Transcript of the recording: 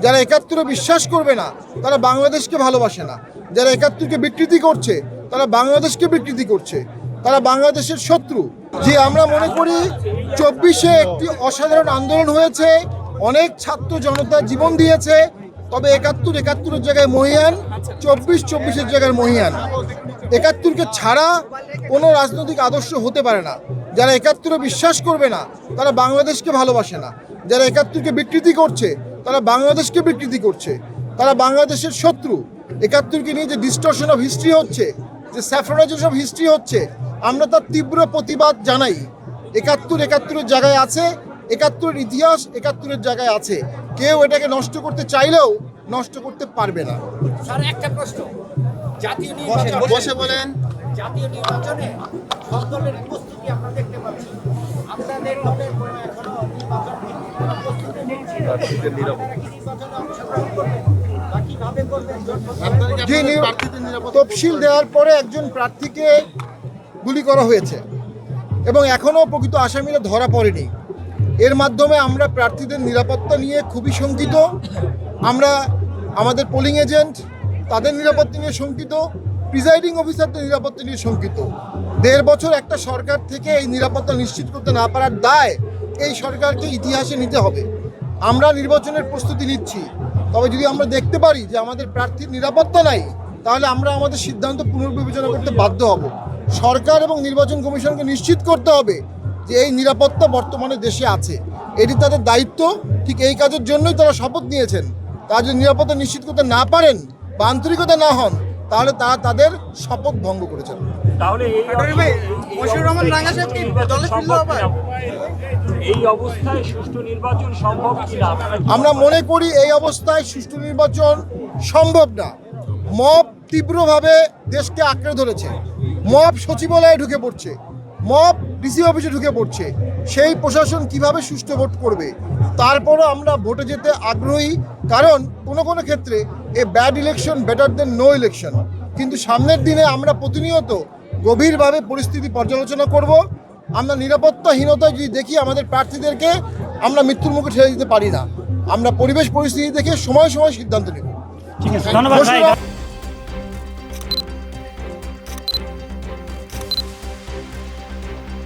যারা একাত্তরে বিশ্বাস করবে না তারা বাংলাদেশকে ভালোবাসে না। যারা একাত্তরকে বিকৃতি করছে তারা বাংলাদেশকে বিকৃতি করছে, তারা বাংলাদেশের শত্রু। যে আমরা মনে করি 24-এ একটি অসাধারণ আন্দোলন হয়েছে, অনেক ছাত্র জনতা জীবন দিয়েছে, তবে 71-71-এর জায়গায় মহিয়ান, 24-24-এর জায়গায় মহিয়ান। 71-কে ছাড়া কোনো রাজনৈতিক আদর্শ হতে পারে না। যারা একাত্তরে বিশ্বাস করবে না তারা বাংলাদেশকে ভালোবাসে না। যারা একাত্তরকে বিকৃতি করছে তারা বাংলাদেশকে বিকৃতি করছে, তারা বাংলাদেশের শত্রু। 71-কে নিয়ে যে ডিস্টর্শন অফ হিস্ট্রি হচ্ছে, যে স্যাফরাইজেশন অফ হিস্ট্রি হচ্ছে, আমরা তার তীব্র প্রতিবাদ জানাই। 71-71-এর জায়গায় আছে, 71-এর ইতিহাস 71-এর জায়গায় আছে। কেউ এটাকে নষ্ট করতে চাইলেও নষ্ট করতে পারবে না। স্যার, একটা প্রশ্ন, জাতীয় নির্বাচন বসে বলেন। জাতীয় নির্বাচনে সব দলের প্রস্তুতি আমরা দেখতে পাচ্ছি। আপনাদের দলের এখনো নির্বাচন প্রস্তুতি নিচ্ছে না। আপনারা কি নির্বাচনে অংশগ্রহণ করবেন বা কিভাবে করবেন? তফসিল দেওয়ার পরে একজন প্রার্থীকে গুলি করা হয়েছে এবং এখনও প্রকৃত আসামিরা ধরা পড়েনি। এর মাধ্যমে আমরা প্রার্থীদের নিরাপত্তা নিয়ে খুবই শঙ্কিত। আমরা আমাদের পোলিং এজেন্ট তাদের নিরাপত্তা নিয়ে শঙ্কিত, প্রিজাইডিং অফিসারদের নিরাপত্তা নিয়ে শঙ্কিত। 1.5 বছর একটা সরকার থেকে এই নিরাপত্তা নিশ্চিত করতে না পারার দায় এই সরকারকে ইতিহাসে নিতে হবে। আমরা নির্বাচনের প্রস্তুতি নিচ্ছি, তবে যদি আমরা দেখতে পারি যে আমাদের প্রার্থীর নিরাপত্তা নাই, তাহলে আমরা আমাদের সিদ্ধান্ত পুনর্বিবেচনা করতে বাধ্য হব। সরকার এবং নির্বাচন কমিশনকে নিশ্চিত করতে হবে যে এই নিরাপত্তা বর্তমানে দেশে আছে, এটি তাদের দায়িত্ব। ঠিক এই কাজের জন্যই তারা শপথ নিয়েছেন। তারা যদি নিরাপত্তা নিশ্চিত করতে না পারেন বা আন্তরিকতা না হন, তাহলে তারা তাদের শপথ ভঙ্গ করেছেন। এই অবস্থায় সুষ্ঠু নির্বাচন সম্ভব কিনা আমরা মনে করি এই অবস্থায় সুষ্ঠু নির্বাচন সম্ভব না। মব তীব্রভাবে দেশকে আঁকড়ে ধরেছে, মব সচিবালয়ে ঢুকে পড়ছে, মব ডিসি অফিসে ঢুকে পড়ছে। সেই প্রশাসন কিভাবে সুষ্ঠু ভোট করবে? তারপরও আমরা ভোটে যেতে আগ্রহী, কারণ কোনো কোনো ক্ষেত্রে a bad election better than no election. কিন্তু সামনের দিনে আমরা প্রতিনিয়ত গভীরভাবে পরিস্থিতি পর্যালোচনা করব। আমরা নিরাপত্তাহীনতা যদি দেখি আমাদের প্রার্থীদেরকে, আমরা মৃত্যুর মুখে ঠেলে দিতে পারি না। আমরা পরিবেশ পরিস্থিতি দেখে সময় সময় সিদ্ধান্ত নেব। ঠিক আছে, ধন্যবাদ।